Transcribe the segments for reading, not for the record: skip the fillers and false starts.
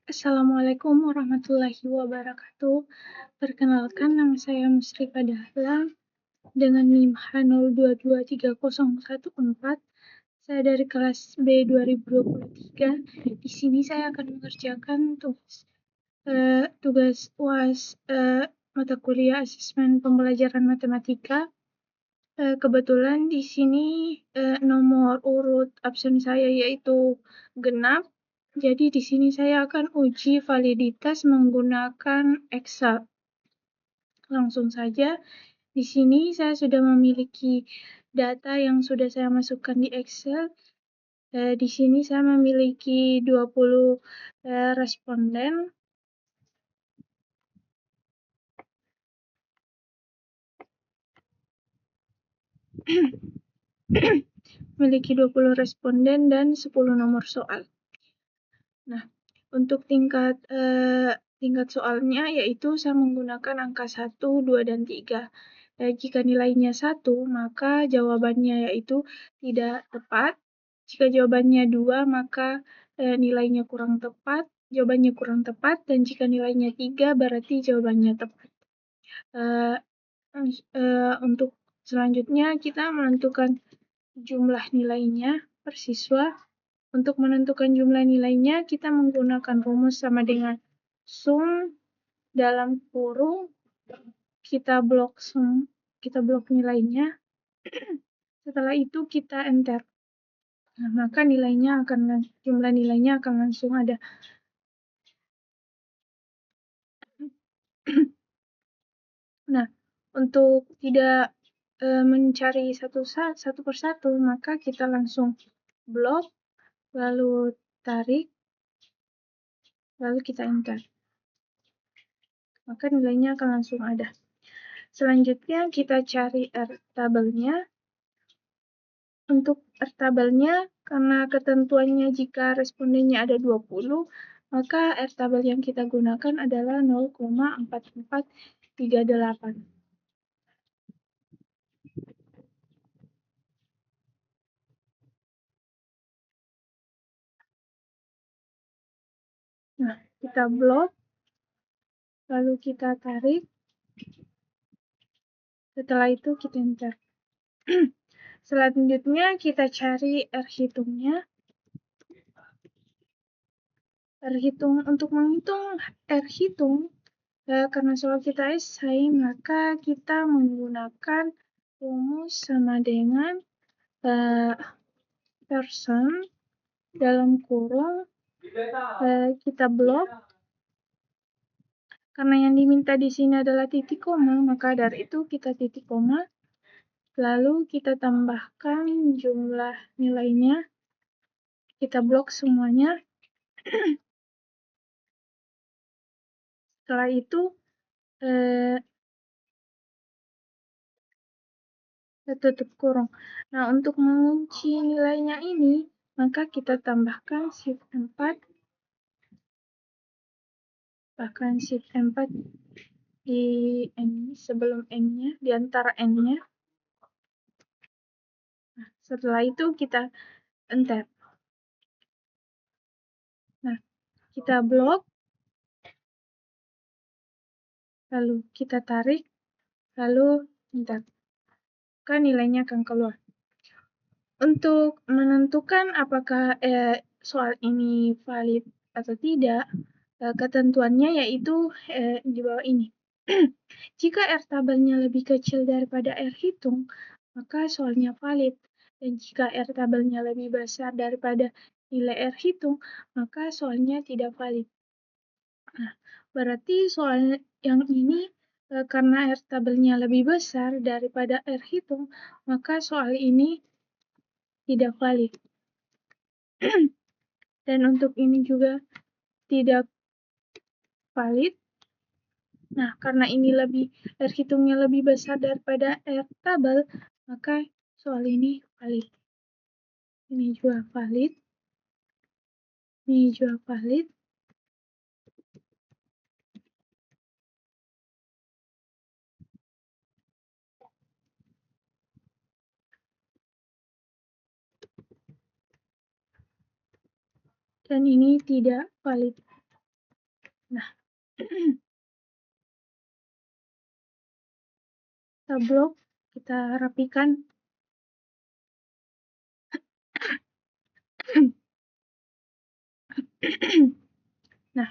Assalamualaikum warahmatullahi wabarakatuh. Perkenalkan, nama saya Musrika Dahlan dengan NIM H02230114. Saya dari kelas B 2023. Di sini saya akan mengerjakan tugas UAS mata kuliah asesmen pembelajaran matematika. Kebetulan di sini nomor urut absen saya yaitu genap. Jadi di sini saya akan uji validitas menggunakan Excel. Langsung saja, di sini saya sudah memiliki data yang sudah saya masukkan di Excel. Di sini saya memiliki 20 responden. Memiliki 20 responden dan 10 nomor soal. Nah, untuk tingkat soalnya yaitu saya menggunakan angka 1, 2, dan 3. Jika nilainya 1, maka jawabannya yaitu tidak tepat. Jika jawabannya 2, maka nilainya kurang tepat, jawabannya kurang tepat, dan jika nilainya 3, berarti jawabannya tepat. Untuk selanjutnya kita menentukan jumlah nilainya per siswa. Untuk menentukan jumlah nilainya, kita menggunakan rumus sama dengan sum dalam kurung, kita blok nilainya. Setelah itu kita enter. Nah, maka jumlah nilainya akan langsung ada. Nah, untuk tidak mencari satu persatu, maka kita langsung blok, lalu tarik, lalu kita enter. Maka nilainya akan langsung ada. Selanjutnya kita cari R tabelnya. Untuk R tabelnya, karena ketentuannya jika respondennya ada 20, maka R tabel yang kita gunakan adalah 0,4438. Nah, kita blok, lalu kita tarik, setelah itu kita enter. Selanjutnya kita cari R hitungnya. Untuk menghitung R hitung, karena soal kita esai, maka kita menggunakan rumus sama dengan person dalam kurung, kita blok. Karena yang diminta di sini adalah titik koma, maka dari itu kita titik koma. Lalu kita tambahkan jumlah nilainya. Kita blok semuanya. Setelah itu kita tutup kurung. Nah, untuk mengunci nilainya ini, maka kita tambahkan shift 4. Bahkan shift 4 di N sebelum N-nya, di antara N-nya. Nah, setelah itu kita enter. Nah, kita blok, lalu kita tarik, lalu enter. Maka nilainya akan keluar. Untuk menentukan apakah soal ini valid atau tidak, ketentuannya yaitu di bawah ini. Jika R tabelnya lebih kecil daripada R hitung, maka soalnya valid. Dan jika R tabelnya lebih besar daripada nilai R hitung, maka soalnya tidak valid. Nah, berarti soal yang ini karena R tabelnya lebih besar daripada R hitung, maka soal ini tidak valid. Dan untuk ini juga tidak valid. Nah, karena ini R hitungnya lebih besar daripada R tabel, maka soal ini valid. Ini juga valid. Ini juga valid. Dan ini tidak valid. Kita blok, kita rapikan. Nah,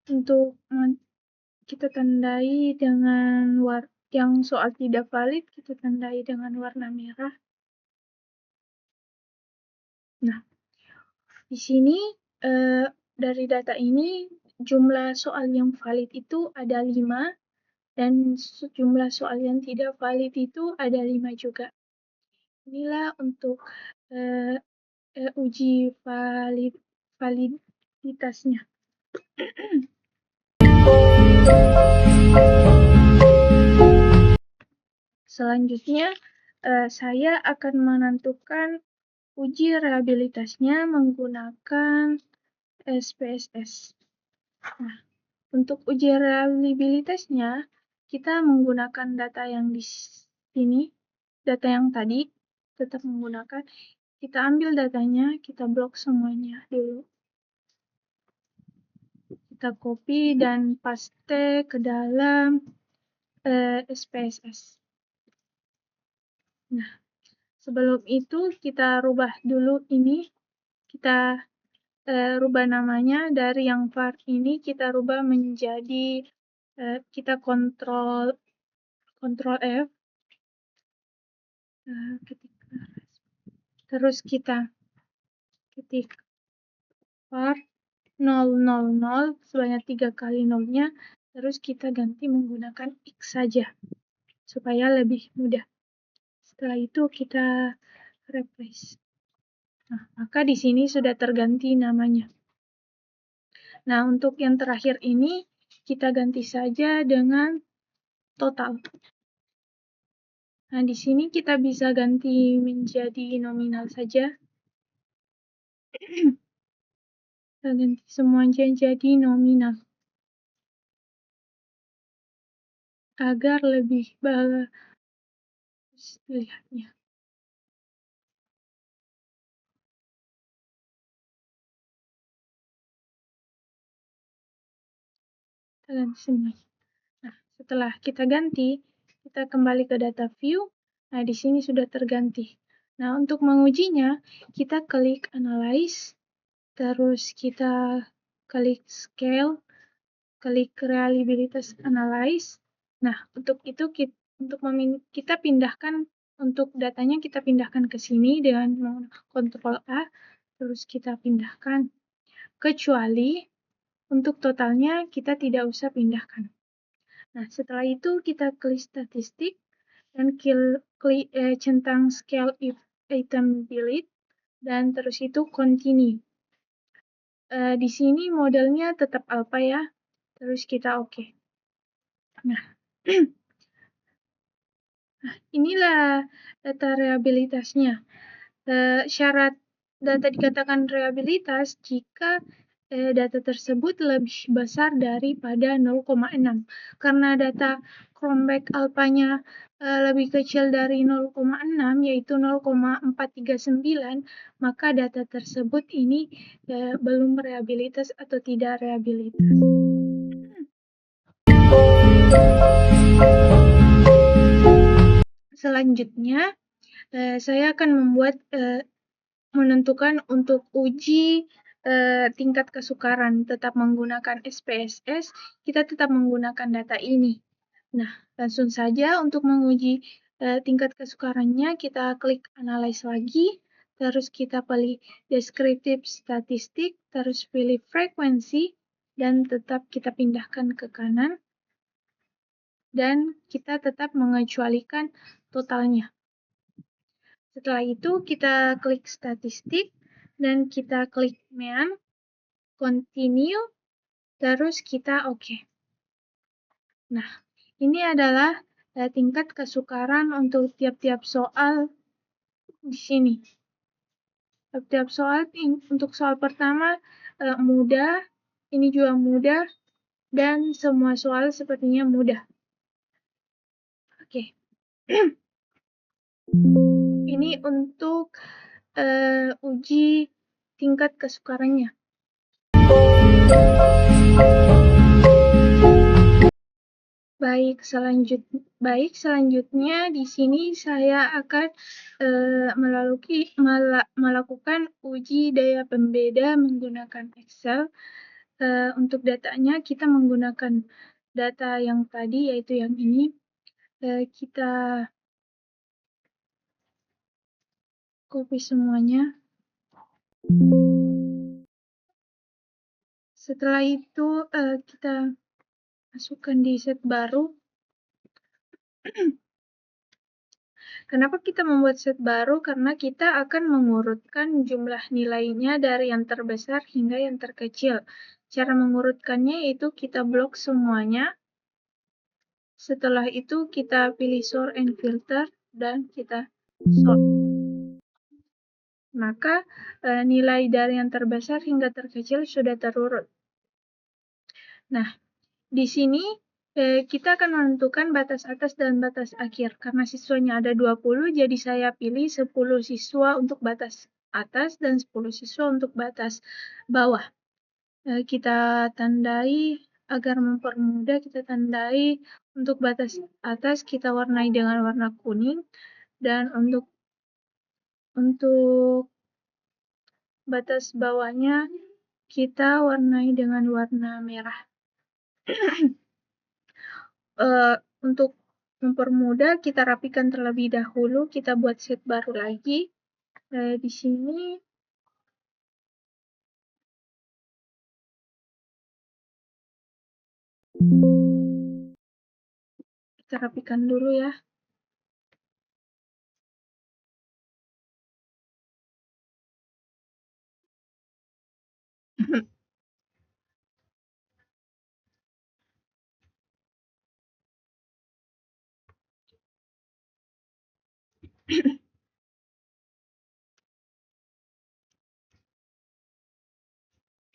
untuk kita tandai dengan yang soal tidak valid, kita tandai dengan warna merah. Nah, di sini dari data ini jumlah soal yang valid itu ada 5 dan jumlah soal yang tidak valid itu ada 5 juga. Inilah untuk uji validitasnya. Selanjutnya, saya akan menentukan uji reliabilitasnya menggunakan SPSS. Nah, untuk uji reliabilitasnya, kita menggunakan data yang di sini, data yang tadi, tetap menggunakan. Kita ambil datanya, kita blok semuanya dulu. Kita copy dan paste ke dalam SPSS. Nah, sebelum itu kita rubah dulu ini, kita rubah namanya dari yang var ini kita rubah menjadi kita kontrol F, terus kita ketik var 000 sebanyak 3 kali nolnya, terus kita ganti menggunakan X saja supaya lebih mudah. Setelah itu kita replace. Nah, maka di sini sudah terganti namanya. Nah, untuk yang terakhir ini kita ganti saja dengan total. Nah, di sini kita bisa ganti menjadi nominal saja. Kita ganti semuanya jadi nominal. Agar lebih bagus dilihatnya. Kita ganti semuanya. Nah, setelah kita ganti, kita kembali ke data view. Nah, di sini sudah terganti. Nah, untuk mengujinya, kita klik analyze, terus kita klik scale, klik reliabilitas analyze. Nah, untuk itu kita pindahkan, untuk datanya kita pindahkan ke sini dengan Ctrl A, terus kita pindahkan. Kecuali untuk totalnya kita tidak usah pindahkan. Nah, setelah itu kita klik statistik dan klik centang scale if item delete dan terus itu continue. Di sini modelnya tetap alpha ya. Terus kita oke. Nah, inilah data reliabilitasnya. Syarat data dikatakan reliabilitas jika data tersebut lebih besar daripada 0,6. Karena data Cronbach alpanya lebih kecil dari 0,6 yaitu 0,439, maka data tersebut ini belum reliabilitas atau tidak reliabilitas. Selanjutnya, saya akan menentukan untuk uji tingkat kesukaran tetap menggunakan SPSS, kita tetap menggunakan data ini. Nah, langsung saja untuk menguji tingkat kesukarannya, kita klik analyze lagi, terus kita pilih descriptive statistik, terus pilih frekuensi, dan tetap kita pindahkan ke kanan, dan kita tetap mengecualikan totalnya. Setelah itu kita klik statistik, dan kita klik mean, continue, terus kita oke. Nah, ini adalah tingkat kesukaran untuk tiap-tiap soal di sini. Tiap soal, untuk soal pertama mudah, ini juga mudah, dan semua soal sepertinya mudah. Oke. Ini untuk uji tingkat kesukarannya. Baik, selanjutnya di sini saya akan melakukan uji daya pembeda menggunakan Excel. Untuk datanya kita menggunakan data yang tadi, yaitu yang ini. Kita copy semuanya. Setelah itu kita masukkan di set baru. Kenapa kita membuat set baru? Karena kita akan mengurutkan jumlah nilainya dari yang terbesar hingga yang terkecil. Cara mengurutkannya itu kita blok semuanya. Setelah itu kita pilih sort and filter dan kita sort. Maka nilai dari yang terbesar hingga terkecil sudah terurut. Nah, di sini kita akan menentukan batas atas dan batas akhir. Karena siswanya ada 20, jadi saya pilih 10 siswa untuk batas atas dan 10 siswa untuk batas bawah. Kita tandai agar mempermudah, kita tandai untuk batas atas kita warnai dengan warna kuning, dan untuk batas bawahnya kita warnai dengan warna merah. Untuk mempermudah, kita rapikan terlebih dahulu, kita buat set baru lagi. Di sini kita rapikan dulu ya.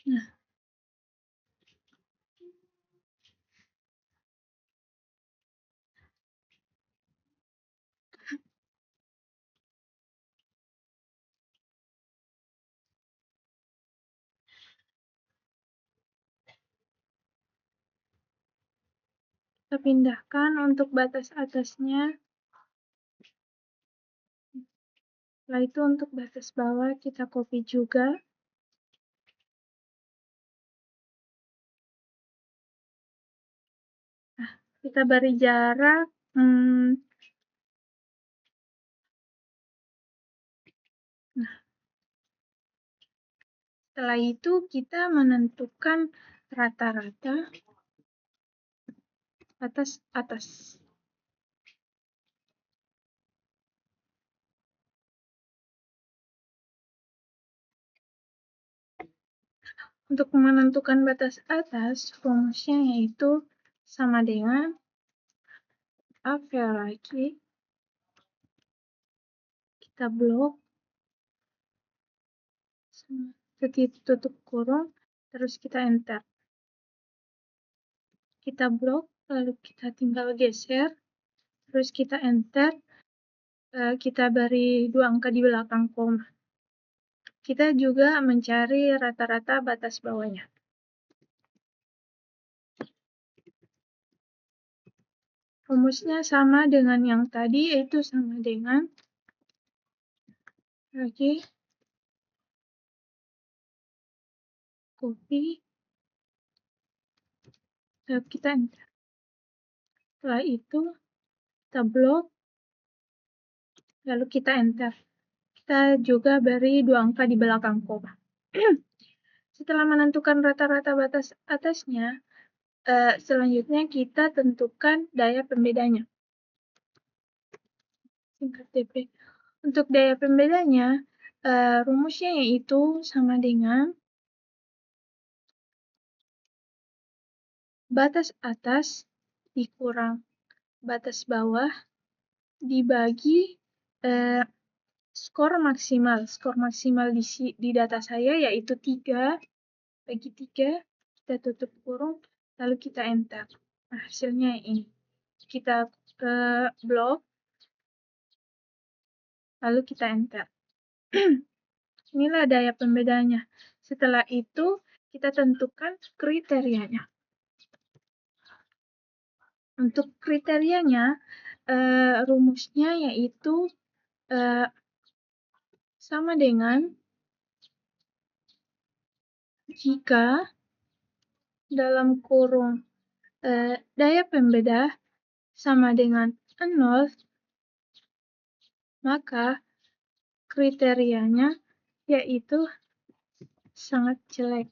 Nah, kita pindahkan untuk batas atasnya. Setelah itu untuk batas bawah kita copy juga. Nah, kita beri jarak. Nah, setelah itu kita menentukan rata-rata batas atas. Untuk menentukan batas atas, rumusnya yaitu sama dengan lagi. Kita blok, tutup kurung, terus kita enter. Kita blok, lalu kita tinggal geser, terus kita enter, kita beri 2 angka di belakang koma. Kita juga mencari rata-rata batas bawahnya. Rumusnya sama dengan yang tadi, yaitu sama dengan copy, lalu kita enter. Setelah itu kita blok, lalu kita enter. Kita juga beri 2 angka di belakang koma. Setelah menentukan rata-rata batas atasnya, selanjutnya kita tentukan daya pembedanya. Singkat DP. Untuk daya pembedanya, rumusnya yaitu sama dengan batas atas dikurang batas bawah dibagi skor maksimal. Skor maksimal di data saya yaitu 3 bagi 3, kita tutup kurung, lalu kita enter. Nah, hasilnya ini. Kita ke blok, lalu kita enter. Inilah daya pembedanya. Setelah itu, kita tentukan kriterianya. Untuk kriterianya, rumusnya yaitu sama dengan jika dalam kurung daya pembeda sama dengan 0, maka kriterianya yaitu sangat jelek.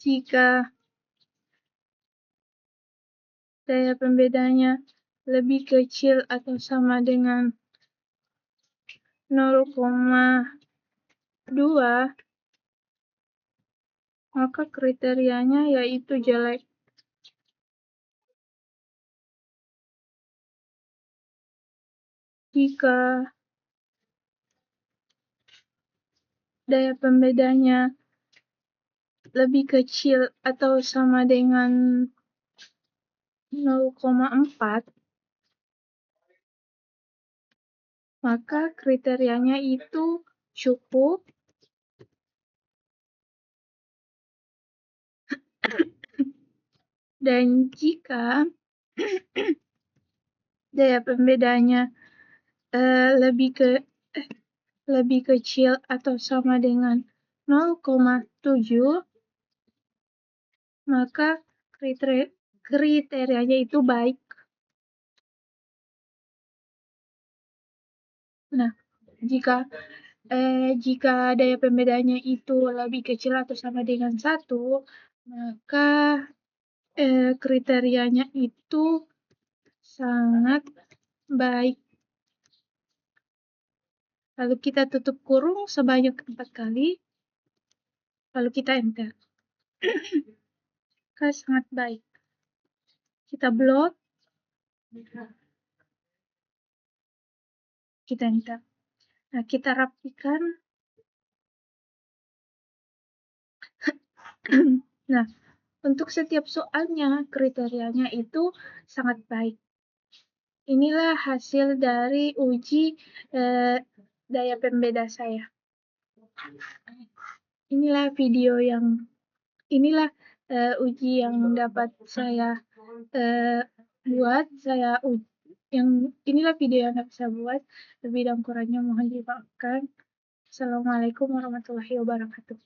Jika daya pembedanya lebih kecil atau sama dengan 0,2, maka kriterianya yaitu jelek. Jika daya pembedanya lebih kecil atau sama dengan 0,4, maka kriterianya itu cukup. Dan jika daya pembedanya lebih kecil atau sama dengan 0,7, maka kriterianya itu baik. Nah, jika daya pembedanya itu lebih kecil atau sama dengan 1, maka kriterianya itu sangat baik. Lalu kita tutup kurung sebanyak 4 kali, lalu kita enter. Maka sangat baik. Kita blok, kita enter. Nah, kita rapikan. Nah, untuk setiap soalnya kriterianya itu sangat baik. Inilah hasil dari uji daya pembeda saya. Inilah uji yang dapat saya buat. Inilah video yang dapat saya buat. Lebih dan kurangnya mohon dimaafkan. Assalamualaikum warahmatullahi wabarakatuh.